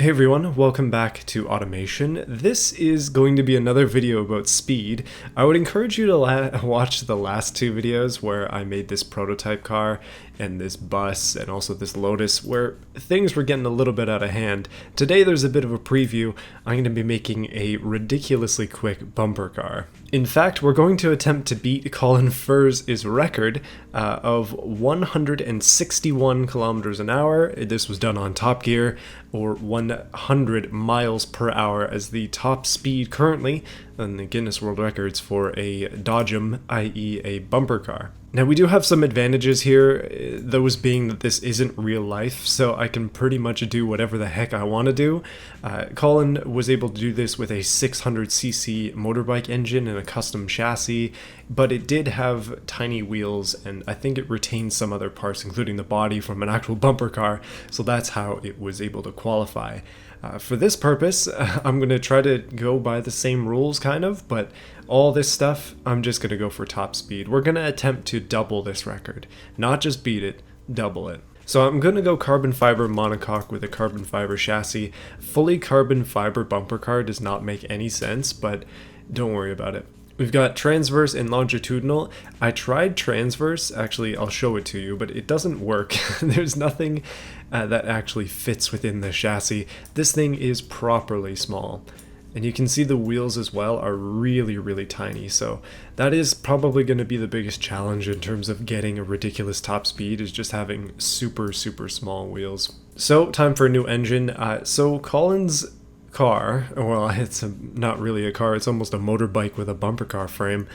Hey everyone, welcome back to Automation. This is going to be another video about speed. I would encourage you to watch the last two videos where I made this prototype car and this bus and also this Lotus where things were getting a little bit out of hand. Today there's a bit of a preview. I'm going to be making a ridiculously quick bumper car. In fact, we're going to attempt to beat Colin Furze's record of 161 kilometers an hour. This was done on Top Gear, or 100 miles per hour as the top speed currently on the Guinness World Records for a Dodgem, i.e. a bumper car. Now we do have some advantages here, those being that this isn't real life, so I can pretty much do whatever the heck I want to do. Colin was able to do this with a 600cc motorbike engine and a custom chassis, but it did have tiny wheels and I think it retained some other parts, including the body from an actual bumper car, so that's how it was able to qualify. For this purpose, I'm going to try to go by the same rules, kind of, but all this stuff, I'm just going to go for top speed. We're going to attempt to double this record. Not just beat it, double it. So I'm going to go carbon fiber monocoque with a carbon fiber chassis. Fully carbon fiber bumper car does not make any sense, but don't worry about it. We've got transverse and longitudinal. I tried transverse, actually I'll show it to you, but it doesn't work. There's nothing that actually fits within the chassis. This thing is properly small. And you can see the wheels as well are really tiny, so that is probably going to be the biggest challenge in terms of getting a ridiculous top speed, is just having super small wheels. So time for a new engine. So Colin's car, well, it's not really a car, it's almost a motorbike with a bumper car frame,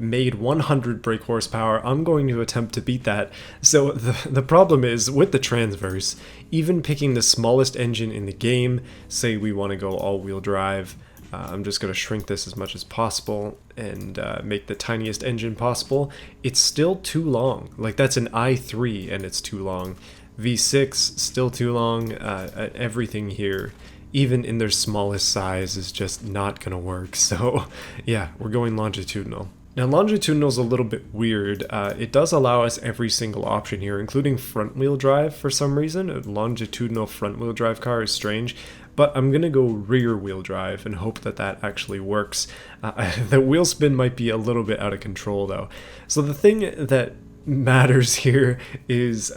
made 100 brake horsepower. I'm going to attempt to beat that. So the problem is with the transverse, even picking the smallest engine in the game, say we want to go all-wheel drive, I'm just going to shrink this as much as possible and make the tiniest engine possible, it's still too long. Like, that's an i3 and it's too long. V6 still too long. Everything here, even in their smallest size, is just not gonna work. So yeah, we're going longitudinal. Now longitudinal is a little bit weird. It does allow us every single option here, including front wheel drive for some reason. A longitudinal front wheel drive car is strange, but I'm gonna go rear wheel drive and hope that that actually works. The wheel spin might be a little bit out of control though. So the thing that matters here is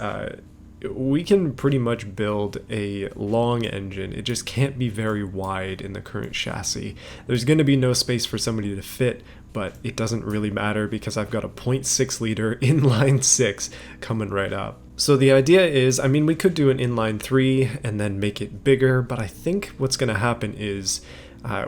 we can pretty much build a long engine. It just can't be very wide in the current chassis. There's going to be no space for somebody to fit, but it doesn't really matter because I've got a 0.6 liter inline 6 coming right up. So the idea is, I mean, we could do an inline 3 and then make it bigger, but I think what's going to happen is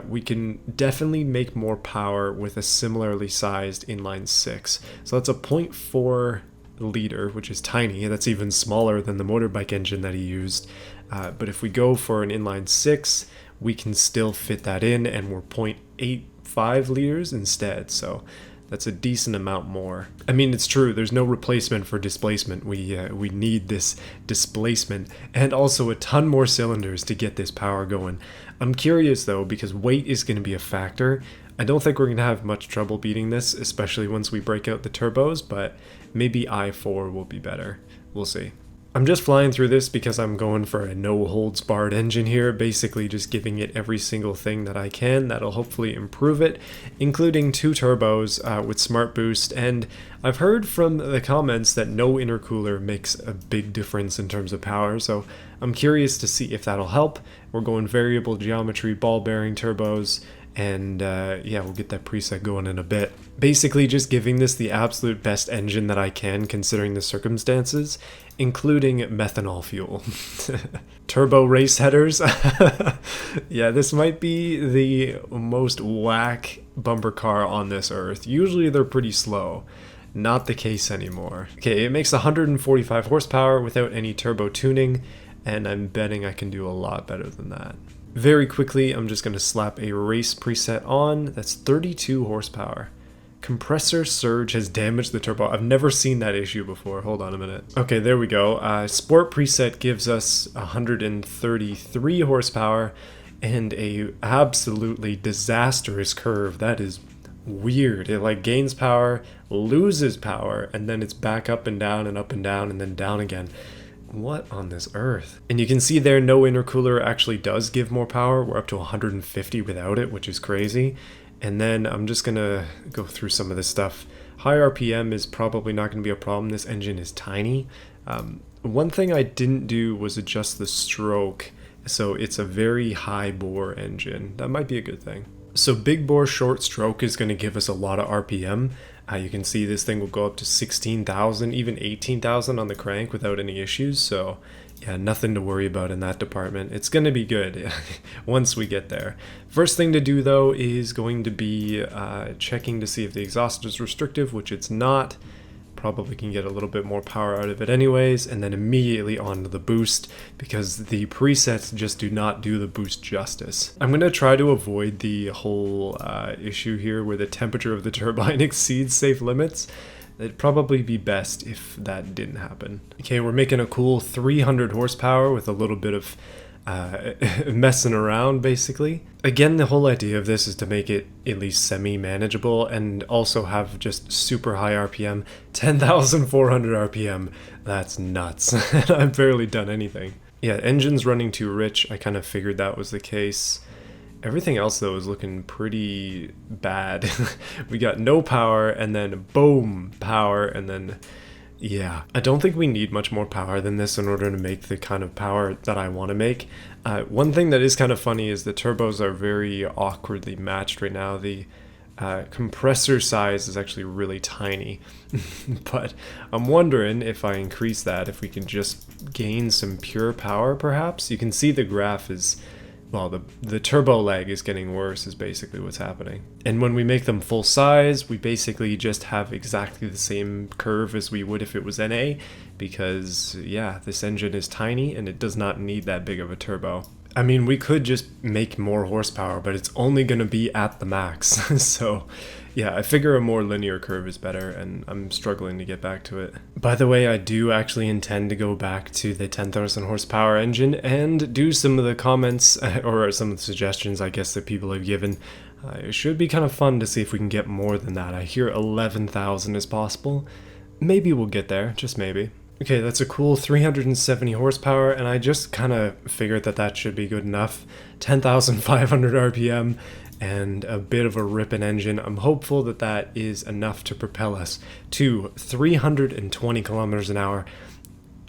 we can definitely make more power with a similarly sized inline 6. So that's a 0.4 liter, which is tiny. That's even smaller than the motorbike engine that he used. But if we go for an inline 6, we can still fit that in, and we're 0.85 liters instead. So that's a decent amount more. I mean, it's true, there's no replacement for displacement. We need this displacement and also a ton more cylinders to get this power going. I'm curious though, because weight is going to be a factor. I don't think we're going to have much trouble beating this, especially once we break out the turbos, but maybe i4 will be better. We'll see. I'm just flying through this because I'm going for a no-holds-barred engine here, basically just giving it every single thing that I can that'll hopefully improve it, including 2 turbos with Smart Boost, and I've heard from the comments that no intercooler makes a big difference in terms of power, so I'm curious to see if that'll help. We're going variable geometry ball bearing turbos, and yeah, we'll get that preset going in a bit. Basically just giving this the absolute best engine that I can considering the circumstances, including methanol fuel. Turbo race headers. Yeah, this might be the most whack bumper car on this earth. Usually they're pretty slow. Not the case anymore. Okay, it makes 145 horsepower without any turbo tuning, and I'm betting I can do a lot better than that. Very quickly, I'm just going to slap a race preset on. That's 32 horsepower. Compressor surge has damaged the turbo. I've never seen that issue before. Hold on a minute. Okay, there we go. Sport preset gives us 133 horsepower and a absolutely disastrous curve. That is weird. It like gains power, loses power, and then it's back up and down and then down again. What on this earth? And you can see there, no intercooler actually does give more power. We're up to 150 without it, which is crazy. And then I'm just gonna go through some of this stuff. High RPM is probably not gonna be a problem. This engine is tiny. One thing I didn't do was adjust the stroke. So it's a very high bore engine. That might be a good thing. So big bore short stroke is going to give us a lot of RPM. You can see this thing will go up to 16,000, even 18,000 on the crank without any issues. So yeah, nothing to worry about in that department. It's going to be good once we get there. First thing to do though is going to be checking to see if the exhaust is restrictive, which it's not. Probably can get a little bit more power out of it anyways, and then immediately on to the boost, because the presets just do not do the boost justice. I'm going to try to avoid the whole issue here where the temperature of the turbine exceeds safe limits. It'd probably be best if that didn't happen. Okay, we're making a cool 300 horsepower with a little bit of messing around basically. Again, the whole idea of this is to make it at least semi-manageable and also have just super high RPM. 10,400 RPM, that's nuts. I've barely done anything. Yeah, engine's running too rich. I kind of figured that was the case. Everything else though is looking pretty bad. We got no power and then boom, power, and then yeah, I don't think we need much more power than this in order to make the kind of power that I want to make. One thing that is kind of funny is the turbos are very awkwardly matched right now. The compressor size is actually really tiny, but I'm wondering if I increase that, if we can just gain some pure power perhaps. You can see the graph is, well, the turbo lag is getting worse is basically what's happening. And when we make them full size, we basically just have exactly the same curve as we would if it was NA, because yeah, this engine is tiny and it does not need that big of a turbo. I mean, we could just make more horsepower, but it's only going to be at the max. So yeah, I figure a more linear curve is better, and I'm struggling to get back to it. By the way, I do actually intend to go back to the 10,000 horsepower engine and do some of the comments, or some of the suggestions, I guess, that people have given. It should be kind of fun to see if we can get more than that. I hear 11,000 is possible. Maybe we'll get there, just maybe. Okay, that's a cool 370 horsepower, and I just kind of figured that that should be good enough. 10,500 RPM and a bit of a ripping engine. I'm hopeful that that is enough to propel us to 320 kilometers an hour.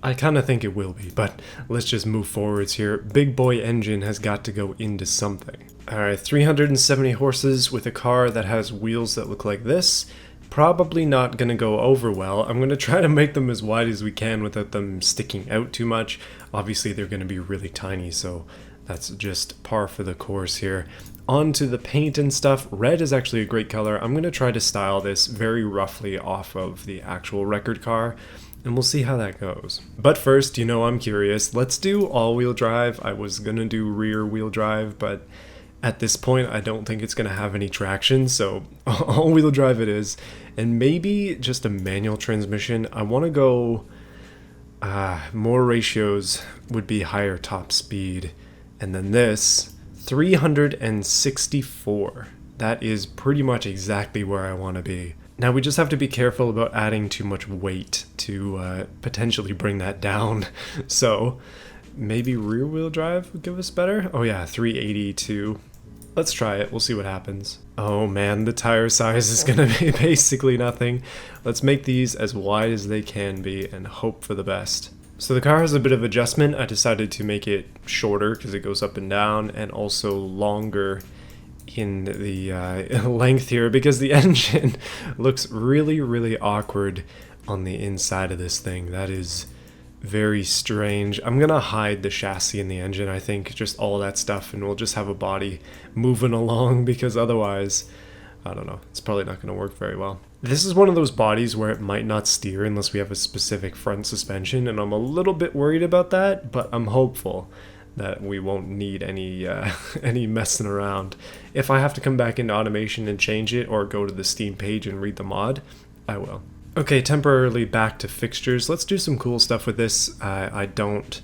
I kind of think it will be, but let's just move forwards here. Big boy engine has got to go into something. Alright, 370 horses with a car that has wheels that look like this. Probably not going to go over well. I'm going to try to make them as wide as we can without them sticking out too much. Obviously they're going to be really tiny, so that's just par for the course here. On to the paint and stuff. Red is actually a great color. I'm going to try to style this very roughly off of the actual record car, and we'll see how that goes. But first, you know I'm curious. Let's do all-wheel drive. I was going to do rear-wheel drive, but at this point, I don't think it's going to have any traction, so all-wheel drive it is. And maybe just a manual transmission. I want to go, more ratios would be higher top speed. And then this, 364. That is pretty much exactly where I want to be. Now we just have to be careful about adding too much weight to potentially bring that down. So maybe rear-wheel drive would give us better? Oh yeah, 382. Let's try it. We'll see what happens. Oh man, the tire size is gonna be basically nothing. Let's make these as wide as they can be and hope for the best. So the car has a bit of adjustment. I decided to make it shorter because it goes up and down, and also longer in the length here because the engine looks really, really awkward on the inside of this thing. That is very strange. I'm gonna hide the chassis and the engine, I think, just all that stuff, and we'll just have a body moving along because otherwise, I don't know, it's probably not gonna work very well. This is one of those bodies where it might not steer unless we have a specific front suspension, and I'm a little bit worried about that, but I'm hopeful that we won't need any any messing around. If I have to come back into automation and change it or go to the Steam page and read the mod, I will. Okay, temporarily back to fixtures. Let's do some cool stuff with this. I don't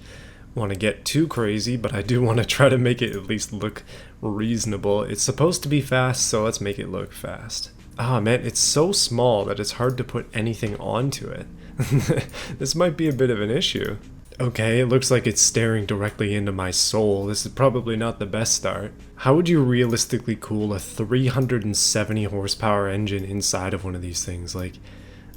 want to get too crazy, but I do want to try to make it at least look reasonable. It's supposed to be fast, so let's make it look fast. Ah, man, it's so small that it's hard to put anything onto it. This might be a bit of an issue. Okay, it looks like it's staring directly into my soul. This is probably not the best start. How would you realistically cool a 370 horsepower engine inside of one of these things? Like,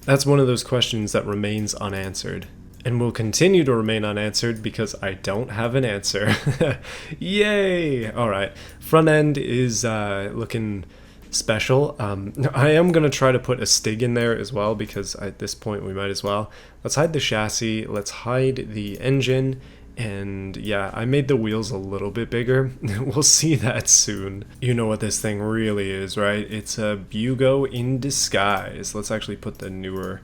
that's one of those questions that remains unanswered. And will continue to remain unanswered because I don't have an answer. Yay! Alright, front end is looking special. I am going to try to put a Stig in there as well because at this point we might as well. Let's hide the chassis, let's hide the engine, and yeah, I made the wheels a little bit bigger. We'll see that soon. You know what this thing really is, right? It's a Bugo in disguise. Let's actually put the newer,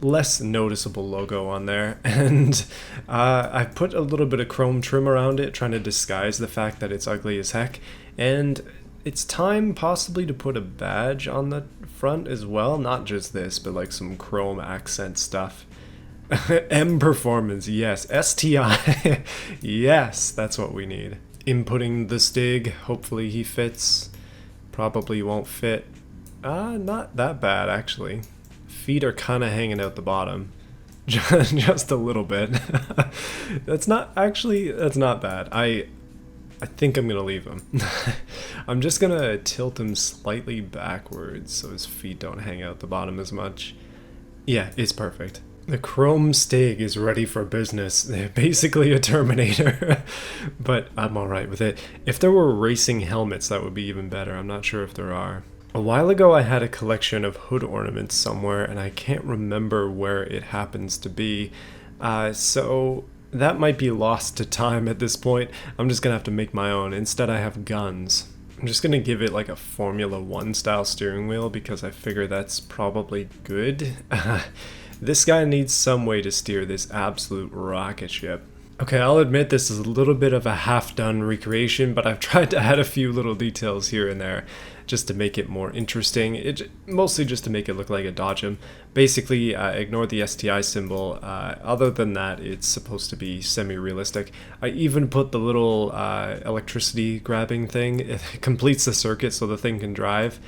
less noticeable logo on there, and I put a little bit of chrome trim around it, trying to disguise the fact that it's ugly as heck, and it's time possibly to put a badge on the front as well, not just this, but like some chrome accent stuff. M Performance, yes. STI, yes, that's what we need. Inputting the Stig, hopefully he fits. Probably won't fit. Not that bad actually. Feet are kind of hanging out the bottom. Just a little bit. That's not bad. I think I'm gonna leave him. I'm just gonna tilt him slightly backwards so his feet don't hang out the bottom as much. Yeah, it's perfect. The chrome Stig is ready for business. They're basically a Terminator, but I'm alright with it. If there were racing helmets, that would be even better. I'm not sure if there are. A while ago I had a collection of hood ornaments somewhere, and I can't remember where it happens to be. So that might be lost to time at this point. I'm just gonna have to make my own. Instead I have guns. I'm just gonna give it like a Formula 1 style steering wheel because I figure that's probably good. This guy needs some way to steer this absolute rocket ship. Okay, I'll admit this is a little bit of a half-done recreation, but I've tried to add a few little details here and there just to make it more interesting. Mostly just to make it look like a Dodgem. Basically, ignore the STI symbol. Other than that, it's supposed to be semi-realistic. I even put the little electricity grabbing thing. It completes the circuit so the thing can drive.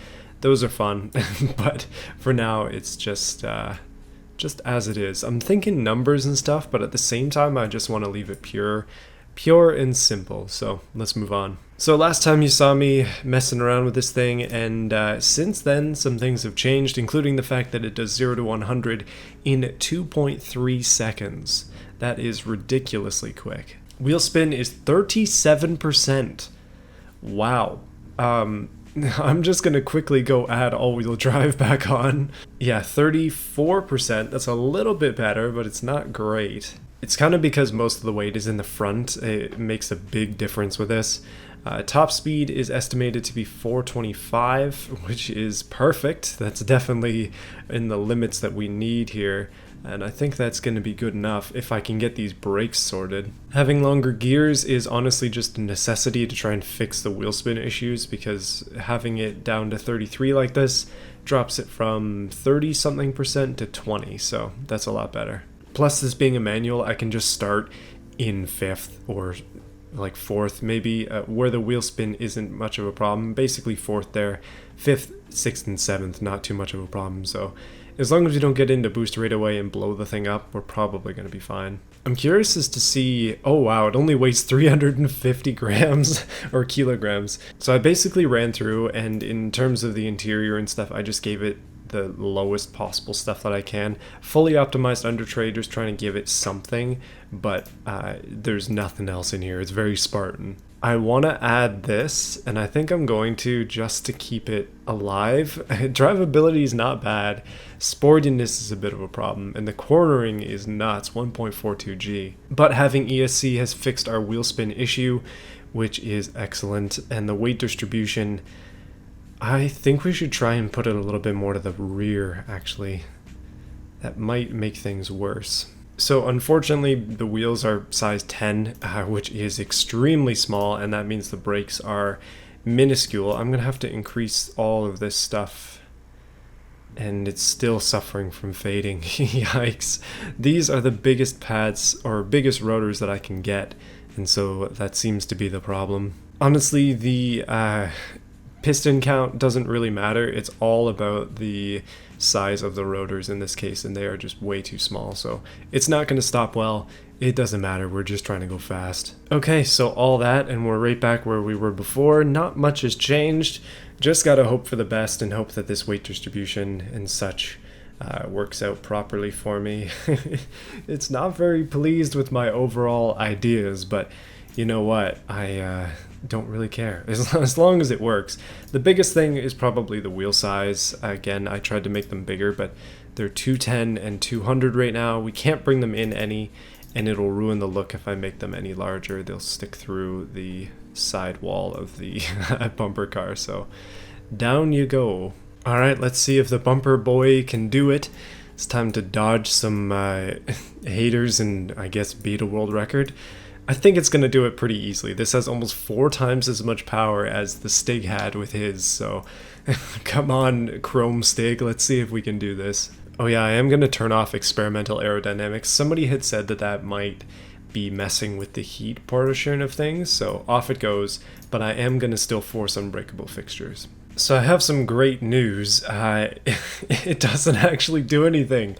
Those are fun, but for now, it's just as it is. I'm thinking numbers and stuff, but at the same time, I just want to leave it pure and simple. So let's move on. So last time you saw me messing around with this thing, and since then, some things have changed, including the fact that it does 0 to 100 in 2.3 seconds. That is ridiculously quick. Wheel spin is 37%. Wow. I'm just gonna quickly go add all-wheel drive back on. Yeah, 34%, that's a little bit better, but it's not great. It's kind of because most of the weight is in the front. It makes a big difference with this. Top speed is estimated to be 425, which is perfect. That's definitely in the limits that we need here. And I think that's going to be good enough if I can get these brakes sorted. Having longer gears is honestly just a necessity to try and fix the wheel spin issues, because having it down to 33 like this drops it from 30-something% to 20, so that's a lot better. Plus, this being a manual, I can just start in 5th or like 4th maybe, where the wheel spin isn't much of a problem. Basically 4th there, 5th, 6th, and 7th, not too much of a problem, so as long as we don't get into boost right away and blow the thing up, we're probably going to be fine. I'm curious as to see, oh wow, it only weighs 350 grams or kilograms. So I basically ran through, and in terms of the interior and stuff, I just gave it the lowest possible stuff that I can. Fully optimized under tray, just trying to give it something, but there's nothing else in here. It's very Spartan. I want to add this, and I think I'm going to, just to keep it alive. Drivability is not bad. Sportiness is a bit of a problem, and the cornering is nuts, 1.42G. But having ESC has fixed our wheel spin issue, which is excellent, and the weight distribution, I think we should try and put it a little bit more to the rear, actually. That might make things worse. So unfortunately, the wheels are size 10, which is extremely small, and that means the brakes are minuscule. I'm going to have to increase all of this stuff, and it's still suffering from fading. Yikes. These are the biggest pads, or biggest rotors that I can get, and so that seems to be the problem. Honestly, the piston count doesn't really matter. It's all about the size of the rotors in this case, and they are just way too small, so it's not going to stop well. It doesn't matter, we're just trying to go fast. Okay, so all that, and we're right back where we were before. Not much has changed. Just gotta hope for the best and hope that this weight distribution and such works out properly for me. It's not very pleased with my overall ideas, but you know what? I don't really care as long as it works. The biggest thing is probably the wheel size. Again, I tried to make them bigger, but they're 210 and 200 right now. We can't bring them in any, and it'll ruin the look if I make them any larger. They'll stick through the side wall of the bumper car, so down you go. All right, let's see if the bumper boy can do it. It's time to dodge some haters and I guess beat a world record. I think it's going to do it pretty easily. This has almost 4 times as much power as the Stig had with his, so come on, Chrome Stig, let's see if we can do this. Oh yeah, I am going to turn off experimental aerodynamics. Somebody had said that that might be messing with the heat portion of things, so off it goes, but I am going to still force unbreakable fixtures. So I have some great news. It doesn't actually do anything.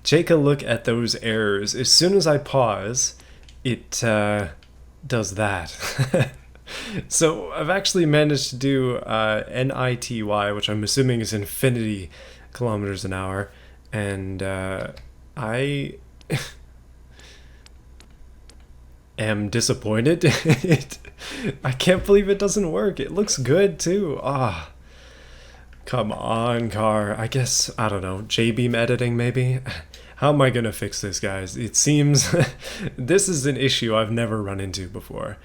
Take a look at those errors. As soon as I pause, it does that. So I've actually managed to do NITY, which I'm assuming is infinity kilometers an hour, and I am disappointed. I can't believe it doesn't work. It looks good too. Come on, car. I guess, I don't know, J-beam editing maybe? How am I gonna fix this, guys? It seems this is an issue I've never run into before.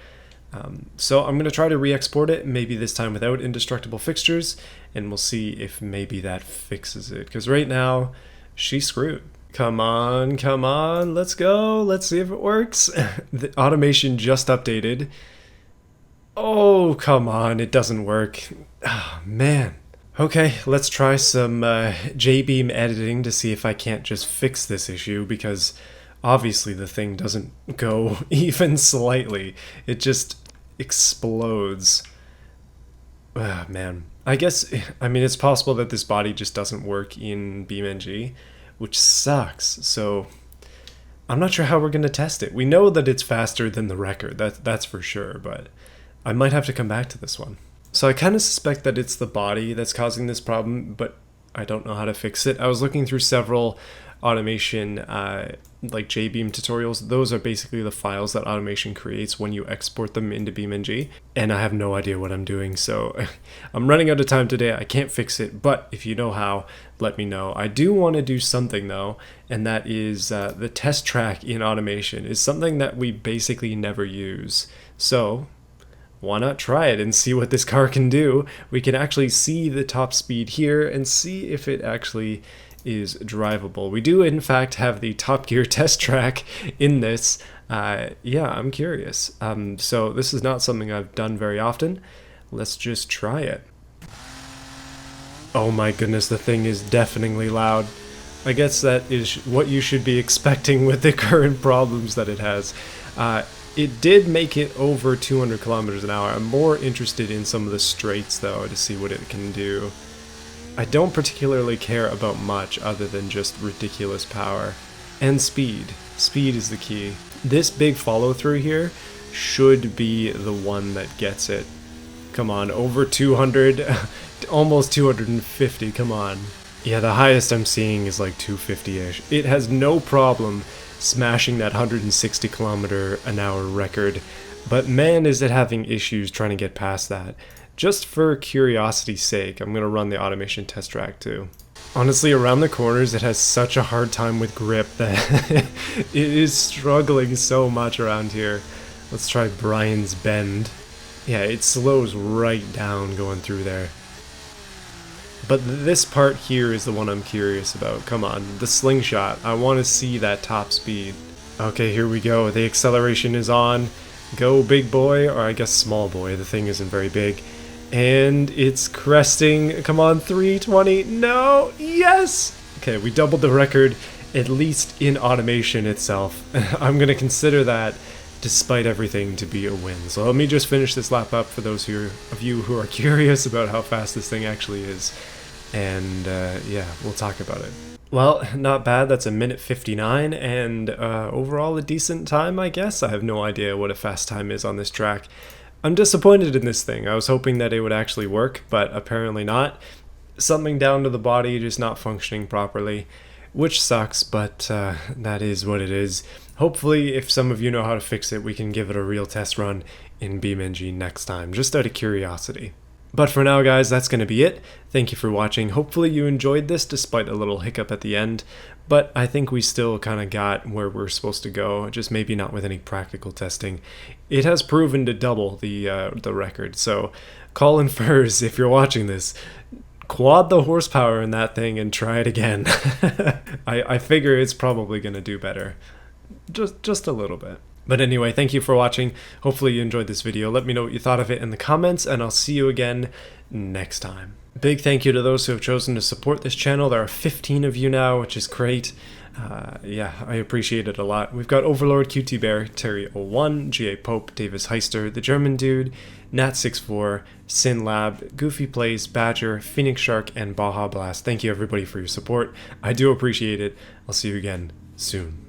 So I'm gonna try to re-export it, maybe this time without indestructible fixtures, and we'll see if maybe that fixes it. Because right now, she's screwed. Come on, let's go. Let's see if it works. The automation just updated. Oh, come on, it doesn't work. Oh, man. Okay, let's try some J-beam editing to see if I can't just fix this issue, because obviously the thing doesn't go even slightly. It just explodes. Man. I guess, I mean, it's possible that this body just doesn't work in BeamNG, which sucks. So I'm not sure how we're going to test it. We know that it's faster than the record, that's for sure, but I might have to come back to this one. So I kind of suspect that it's the body that's causing this problem, but I don't know how to fix it. I was looking through several automation like J-beam tutorials. Those are basically the files that automation creates when you export them into BeamNG, and I have no idea what I'm doing, so I'm running out of time today. I can't fix it, but if you know how, let me know. I do want to do something though, and that is the test track in automation is something that we basically never use. So why not try it and see what this car can do? We can actually see the top speed here and see if it actually is drivable. We do in fact have the Top Gear test track in this. Yeah, I'm curious. So this is not something I've done very often. Let's just try it. Oh my goodness, the thing is deafeningly loud. I guess that is what you should be expecting with the current problems that it has. It did make it over 200 kilometers an hour. I'm more interested in some of the straights though to see what it can do. I don't particularly care about much other than just ridiculous power. And speed. Speed is the key. This big follow through here should be the one that gets it. Come on, over 200, almost 250, come on. Yeah, the highest I'm seeing is like 250-ish. It has no problem smashing that 160 kilometer an hour record, but man is it having issues trying to get past that. Just for curiosity's sake, I'm gonna run the automation test track too. Honestly, around the corners it has such a hard time with grip that it is struggling so much around here. Let's try Brian's Bend. Yeah, it slows right down going through there. But this part here is the one I'm curious about. Come on, the slingshot. I want to see that top speed. Okay, here we go. The acceleration is on. Go, big boy, or I guess small boy. The thing isn't very big. And it's cresting. Come on, 320. No, yes! Okay, we doubled the record, at least in automation itself. I'm going to consider that despite everything, to be a win. So let me just finish this lap up for those of you who are curious about how fast this thing actually is. And yeah, we'll talk about it. Well, not bad. That's a minute 59, and overall a decent time, I guess. I have no idea what a fast time is on this track. I'm disappointed in this thing. I was hoping that it would actually work, but apparently not. Something down to the body just not functioning properly, which sucks, but that is what it is. Hopefully, if some of you know how to fix it, we can give it a real test run in BeamNG next time, just out of curiosity. But for now, guys, that's going to be it. Thank you for watching. Hopefully you enjoyed this despite a little hiccup at the end, but I think we still kind of got where we're supposed to go, just maybe not with any practical testing. It has proven to double the record, so Colin Furze, if you're watching this, quad the horsepower in that thing and try it again. I figure it's probably going to do better. Just a little bit. But anyway, thank you for watching. Hopefully you enjoyed this video. Let me know what you thought of it in the comments, and I'll see you again next time. Big thank you to those who have chosen to support this channel. There are 15 of you now, which is great. Yeah, I appreciate it a lot. We've got Overlord, QT Bear, Terry01, GA Pope, Davis Heister, The German Dude, Nat64, Sin Lab, Goofy Plays, Badger, Phoenix Shark, and Baja Blast. Thank you everybody for your support. I do appreciate it. I'll see you again soon.